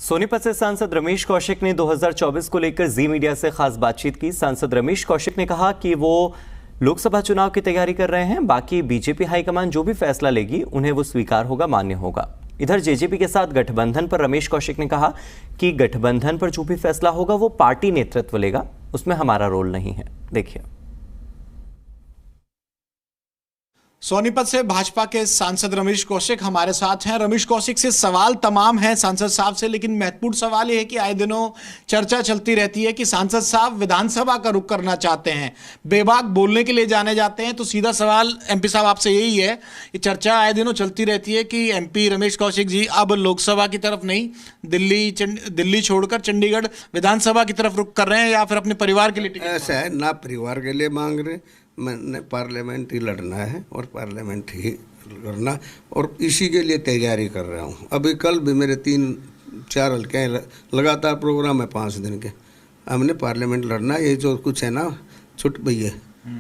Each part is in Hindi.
सोनीपत से सांसद रमेश कौशिक ने 2024 को लेकर जी मीडिया से खास बातचीत की। सांसद रमेश कौशिक ने कहा कि वो लोकसभा चुनाव की तैयारी कर रहे हैं, बाकी बीजेपी हाईकमान जो भी फैसला लेगी उन्हें वो स्वीकार होगा, मान्य होगा। इधर जेजेपी के साथ गठबंधन पर रमेश कौशिक ने कहा कि गठबंधन पर जो भी फैसला होगा वो पार्टी नेतृत्व लेगा, उसमें हमारा रोल नहीं है। देखिए, सोनीपत से भाजपा के सांसद रमेश कौशिक हमारे साथ हैं। रमेश कौशिक से सवाल तमाम हैं सांसद साहब से, लेकिन महत्वपूर्ण सवाल यह है कि आए दिनों चर्चा चलती रहती है कि सांसद साहब विधानसभा का रुख करना चाहते हैं, बेबाक बोलने के लिए जाने जाते हैं। तो सीधा सवाल एमपी साहब आपसे यही है, ये चर्चा आए दिनों चलती रहती है कि एमपी रमेश कौशिक जी अब लोकसभा की तरफ नहीं, दिल्ली छोड़कर चंडीगढ़ विधानसभा की तरफ रुख कर रहे हैं, या फिर अपने परिवार के लिए टिकट? ऐसा है ना, परिवार के लिए मांग रहे, मैंने पार्लियामेंट ही लड़ना है और पार्लियामेंट ही करना, और इसी के लिए तैयारी कर रहा हूँ। अभी कल भी मेरे 3-4 हल्के लगातार प्रोग्राम है 5 दिन के। हमने पार्लियामेंट लड़ना, ये जो कुछ है ना छुट भैया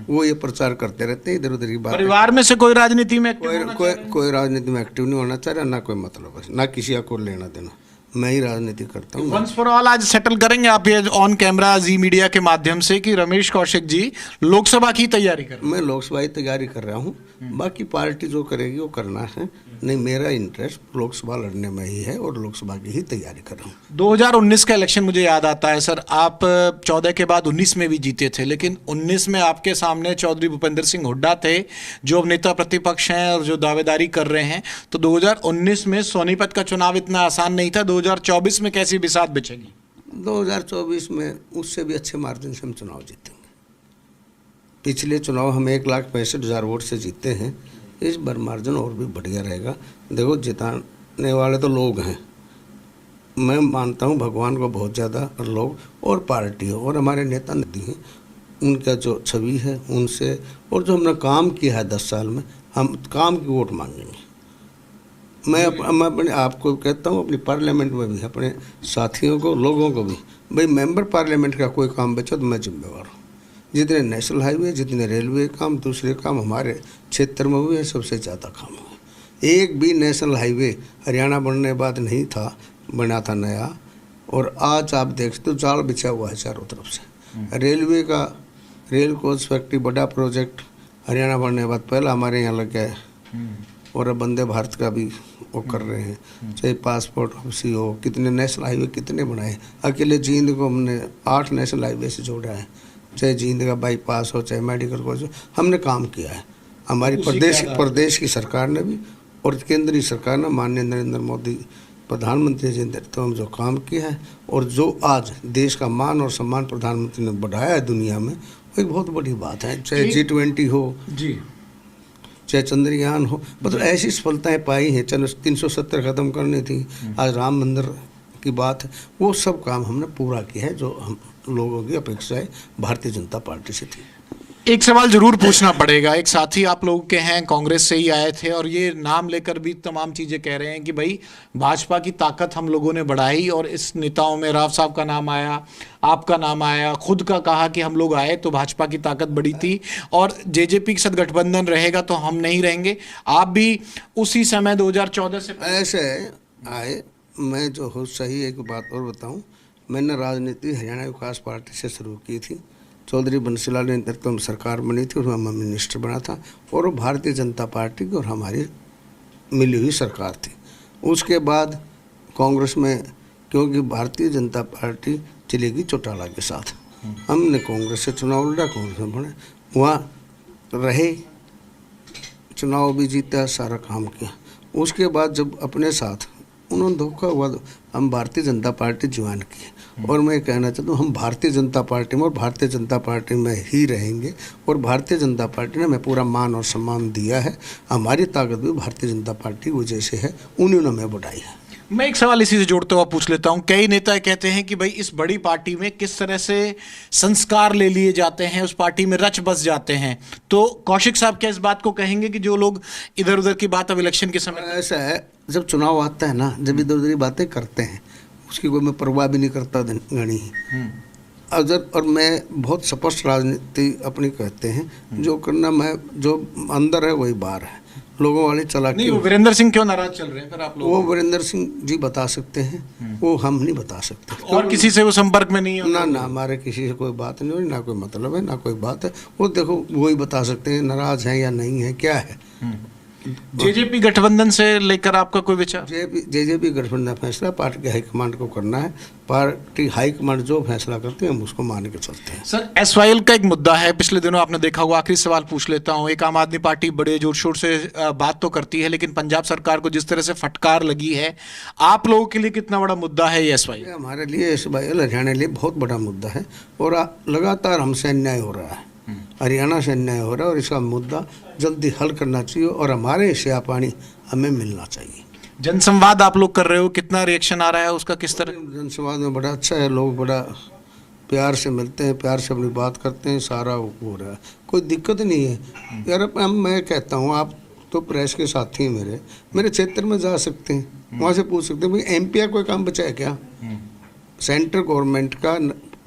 वो ये प्रचार करते रहते हैं इधर उधर की बात। परिवार में से कोई राजनीति में कोई राजनीति में एक्टिव नहीं होना चाह रहा, ना कोई मतलब है, ना किसी को लेना देना। मैं ही राजनीति करता हूँ। वंस फॉर ऑल आज सेटल करेंगे आप ये ऑन कैमरा जी मीडिया के माध्यम से कि रमेश कौशिक जी लोकसभा की तैयारी कर रहे हैं? मैं लोकसभा की तैयारी कर रहा हूँ, बाकी पार्टी जो करेगी वो करना है। नहीं, मेरा इंटरेस्ट लोकसभा लड़ने में ही है और लोकसभा की ही तैयारी कर रहा हूँ। 2019 का इलेक्शन मुझे याद आता है सर, आप 14 के बाद 19 में भी जीते थे, लेकिन 19 में आपके सामने चौधरी भूपेंद्र सिंह हुड्डा थे जो अब नेता प्रतिपक्ष हैं और जो दावेदारी कर रहे हैं। तो 2019 में सोनीपत का चुनाव इतना आसान नहीं था, 2024 में कैसी बिसात बिछेगी? 2024 में उससे भी अच्छे मार्जिन से हम चुनाव जीतेंगे। पिछले चुनाव हम 1,65,000 वोट से जीते हैं, इस बार मार्जिन और भी बढ़िया रहेगा। देखो, जिताने वाले तो लोग हैं, मैं मानता हूँ भगवान को बहुत ज़्यादा, और लोग और पार्टी और हमारे नेता नदी हैं, उनका जो छवि है उनसे, और जो हमने काम किया है 10 साल में, हम काम की वोट मांगेंगे। मैं अपने आपको कहता हूँ, अपनी पार्लियामेंट में भी अपने साथियों को, लोगों को भी, भाई मेंबर पार्लियामेंट का कोई काम बचा तो मैं जिम्मेवार हूँ। जितने नेशनल हाईवे, जितने रेलवे काम, दूसरे काम हमारे क्षेत्र में हुए, सबसे ज़्यादा काम हुए। एक भी नेशनल हाईवे हरियाणा बनने के बाद नहीं था, बना था नया, और आज आप देखते हो जाल बिछा हुआ है चारों तरफ से। रेलवे का रेल कोच फैक्ट्री बड़ा प्रोजेक्ट हरियाणा बनने के बाद पहला हमारे यहाँ लग गया है, और अब वंदे भारत का भी वो कर रहे हैं। चाहे पासपोर्ट ऑफिस हो, कितने नेशनल हाईवे कितने बनाए। अकेले जींद को हमने 8 नेशनल हाईवे से जोड़ा है, चाहे जींद का बाईपास हो, चाहे मेडिकल कॉलेज हो, हमने काम किया है। हमारी प्रदेश की सरकार ने भी और केंद्रीय सरकार ने, माननीय नरेंद्र मोदी प्रधानमंत्री जी ने तो हम जो काम किया है, और जो आज देश का मान और सम्मान प्रधानमंत्री ने बढ़ाया है दुनिया में, वो एक बहुत बड़ी बात है। चाहे G20 हो जी, चाहे चंद्रयान हो, मतलब ऐसी सफलताएं पाई हैं। 370 खत्म करनी थी, आज राम मंदिर की बात है, वो सब काम हमने पूरा किया है जो हम लोगों की अपेक्षाएं भारतीय जनता पार्टी से थी। एक सवाल जरूर पूछना पड़ेगा, एक साथी आप लोगों के हैं, कांग्रेस से ही आए थे, और ये नाम लेकर भी तमाम चीज़ें कह रहे हैं कि भाई भाजपा की ताकत हम लोगों ने बढ़ाई, और इस नेताओं में राव साहब का नाम आया, आपका नाम आया, खुद का कहा कि हम लोग आए तो भाजपा की ताकत बढ़ी थी, और जेजेपी के साथ गठबंधन रहेगा तो हम नहीं रहेंगे। आप भी उसी समय 2014 से ऐसे आए। मैं जो हो सही एक बात और बताऊं, मैंने राजनीति हरियाणा विकास पार्टी से शुरू की थी। चौधरी बंसीलाल ने नेतृत्व में सरकार बनी थी, उसमें मैं मिनिस्टर बना था, और वो भारतीय जनता पार्टी की और हमारी मिली हुई सरकार थी। उसके बाद कांग्रेस में, क्योंकि भारतीय जनता पार्टी चलेगी चौटाला के साथ, हमने कांग्रेस से चुनाव लड़ा, कांग्रेस में बने, वहाँ रहे, चुनाव भी जीता, सारा काम किया। उसके बाद जब अपने साथ उन्होंने धोखा हुआ, हम भारतीय जनता पार्टी ज्वाइन की, और मैं कहना चाहता हूँ हम भारतीय जनता पार्टी में और भारतीय जनता पार्टी में ही रहेंगे, और भारतीय जनता पार्टी ने हमें पूरा मान और सम्मान दिया है। हमारी ताकत भी भारतीय जनता पार्टी की वजह से है, उन्होंने हमें बढ़ाई है। मैं एक सवाल इसी से जोड़ते हुए पूछ लेता हूं, कई नेता कहते हैं कि भाई इस बड़ी पार्टी में किस तरह से संस्कार ले लिए जाते हैं, उस पार्टी में रच बस जाते हैं, तो कौशिक साहब क्या इस बात को कहेंगे कि जो लोग इधर उधर की बात अब इलेक्शन के समय? ऐसा है, जब चुनाव आता है ना, जब इधर उधर की बातें करते हैं, उसकी कोई मैं परवाह भी नहीं करता गणी। और मैं बहुत स्पष्ट राजनीति अपनी कहते हैं, जो करना मैं, जो अंदर है वही बाहर है। लोगों वाली नहीं, चालाकी। वो वीरेंद्र सिंह क्यों नाराज चल रहे हैं फिर आप लोग? वो वीरेंद्र सिंह जी बता सकते हैं, वो हम नहीं बता सकते। और किसी से वो संपर्क में नहीं है? ना ना, हमारे किसी से कोई बात नहीं हो रही, ना कोई मतलब है, ना कोई बात है। वो देखो वो ही बता सकते हैं नाराज हैं या नहीं है, क्या है। जेजेपी गठबंधन से लेकर आपका कोई विचार? जेजेपी गठबंधन फैसला पार्टी के हाईकमांड को करना है। पार्टी हाईकमांड जो फैसला करते हैं हम उसको मान के चलते हैं। सर, एसवाईएल का एक मुद्दा है, पिछले दिनों आपने देखा होगा। आखिरी सवाल पूछ लेता हूं, एक आम आदमी पार्टी बड़े जोर शोर से बात तो करती है, लेकिन पंजाब सरकार को जिस तरह से फटकार लगी है, आप लोगों के लिए कितना बड़ा मुद्दा है ये एसवाईएल? हमारे लिए एसवाईएल हरियाणा के लिए बहुत बड़ा मुद्दा है और लगातार हमसे अन्याय हो रहा है, हरियाणा से अन्याय हो रहा है और इसका मुद्दा जल्दी हल करना चाहिए और हमारे हिस्सा पानी हमें मिलना चाहिए। जनसंवाद आप लोग कर रहे हो, कितना रिएक्शन आ रहा है उसका, किस तरह? जनसंवाद में बड़ा अच्छा है, लोग बड़ा प्यार से मिलते हैं, प्यार से अपनी बात करते हैं, सारा हो रहा है, कोई दिक्कत नहीं है। यार मैं कहता हूँ, आप तो प्रेस के साथी हैं, मेरे क्षेत्र में जा सकते हैं, वहाँ से पूछ सकते हैं भाई एमपी का कोई काम बचा है क्या? सेंट्रल गवर्नमेंट का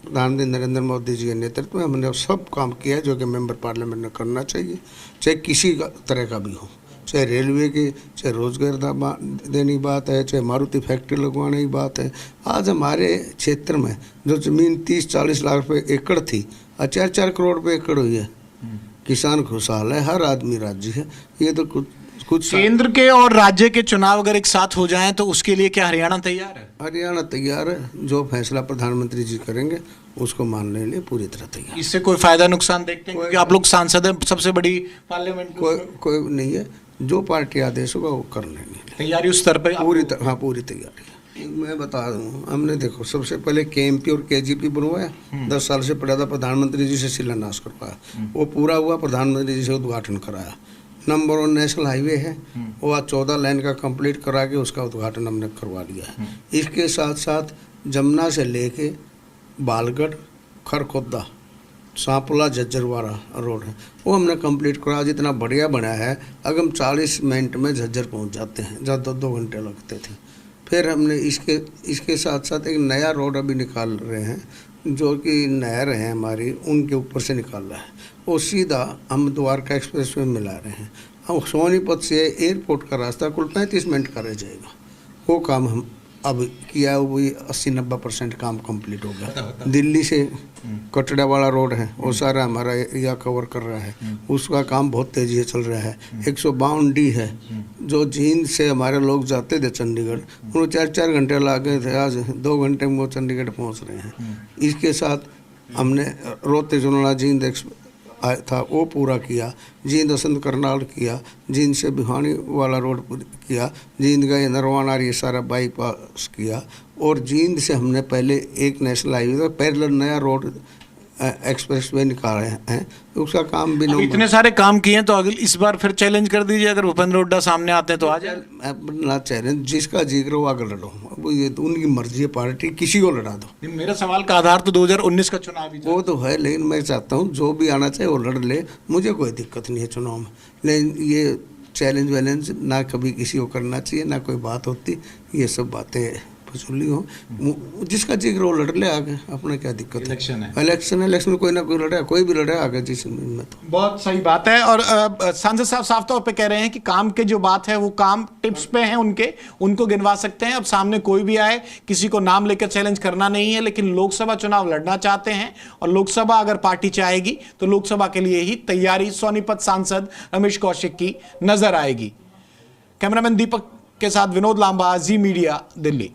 प्रधानमंत्री नरेंद्र मोदी जी के नेतृत्व में हमने सब काम किया है जो कि मेंबर पार्लियामेंट ने करना चाहिए, चाहे किसी तरह का भी हो, चाहे रेलवे की, चाहे रोजगार देने की बात है, चाहे मारुति फैक्ट्री लगवाने की बात है। आज हमारे क्षेत्र में जो ज़मीन 30-40 लाख रुपए एकड़ थी, 4-4 करोड़ रुपये एकड़ हुई है। किसान खुशहाल है, हर आदमी राजी है। ये तो कुछ केंद्र के और राज्य के चुनाव अगर एक साथ हो जाएं तो उसके लिए क्या हरियाणा तैयार है? हरियाणा तैयार है, जो फैसला प्रधानमंत्री जी करेंगे उसको मानने के लिए पूरी तरह तैयार। इससे कोई फायदा नुकसान देखते हैं? क्योंकि आप लोग सांसद हैं, सबसे बड़ी पार्लियामेंट। कोई नहीं है, जो पार्टी आदेश होगा वो करने के लिए तैयारी उस स्तर पर पूरी तैयारी है। मैं बता दूँ, हमने देखो सबसे पहले केएमपी और केजीपी बनवाया, 10 साल से पड़ा था, प्रधानमंत्री जी से शिलान्यास करवाया, वो पूरा हुआ, प्रधानमंत्री जी से उद्घाटन कराया। नंबर 1 नेशनल हाईवे है, वो आज 14 लाइन का कंप्लीट करा के उसका उद्घाटन हमने करवा लिया है। इसके साथ साथ जमुना से लेके बालगढ़, खरखोदा, सांपला, झज्जरवाड़ा रोड है, वो हमने कंप्लीट करा। जितना बढ़िया बना है, अगर हम 40 मिनट में झज्जर पहुंच जाते हैं, जहाँ 2 घंटे लगते थे। फिर हमने इसके साथ साथ एक नया रोड अभी निकाल रहे हैं, जो कि नहर है हमारी, उनके ऊपर से निकाल रहा है, वो सीधा हम द्वारका एक्सप्रेस में मिला रहे हैं। अब सोनीपत से एयरपोर्ट का रास्ता कुल 35 मिनट का रह जाएगा। वो काम हम अब किया, वही 80-90% काम कंप्लीट हो गया। दिल्ली से कटड़ा वाला रोड है, वो सारा हमारा एरिया कवर कर रहा है, उसका काम बहुत तेजी से चल रहा है। 152D है, जो जींद से हमारे लोग जाते थे चंडीगढ़, उन्हें 4-4 घंटे लगे थे, आज 2 घंटे में वो चंडीगढ़ पहुंच रहे हैं। इसके साथ हमने रोहते जोनला जींद था, वो पूरा किया। जींद असंत करनाल किया, जींद से बिहानी वाला रोड किया, जींद गए नरवाना, ये सारा बाईपास किया। और जींद से हमने पहले एक नेशनल हाईवे था, पैरेलल नया रोड एक्सप्रेस वे निकाले हैं, उसका काम भी नहीं। इतने सारे काम किए हैं तो अगले इस बार फिर चैलेंज कर दीजिए, अगर भूपेंद्र हुड्डा सामने आते हैं तो आ जाए। ना चैलेंज, जिसका जिक्र वो आगे लड़ो, अब ये तो उनकी मर्जी है, पार्टी किसी को लड़ा दो। मेरा सवाल का आधार तो 2019 का चुनाव भी था। वो तो है, लेकिन मैं चाहता हूँ जो भी आना चाहिए वो लड़ ले, मुझे कोई दिक्कत नहीं है चुनाव में। लेकिन ये चैलेंज वैलेंज ना कभी किसी को करना चाहिए, ना कोई बात होती, ये सब बातें फजूली हो। जिसका जिक्र वो लड़ ले आगे, अपना क्या दिक्कत है? इलेक्शन में कोई ना कोई लड़े, कोई भी लड़े आगे जिसमें। तो बहुत सही बात है। और सांसद साहब साफ तौर पे कह रहे हैं कि काम के जो बात है वो काम टिप्स पे हैं उनको गिनवा सकते हैं। अब सामने कोई भी आए, किसी को नाम लेकर चैलेंज करना नहीं है, लेकिन लोकसभा चुनाव लड़ना चाहते हैं और लोकसभा अगर पार्टी चाहेगी तो लोकसभा के लिए ही तैयारी सोनीपत सांसद रमेश कौशिक की नजर आएगी। कैमरामैन दीपक के साथ विनोद लांबा, जी मीडिया, दिल्ली।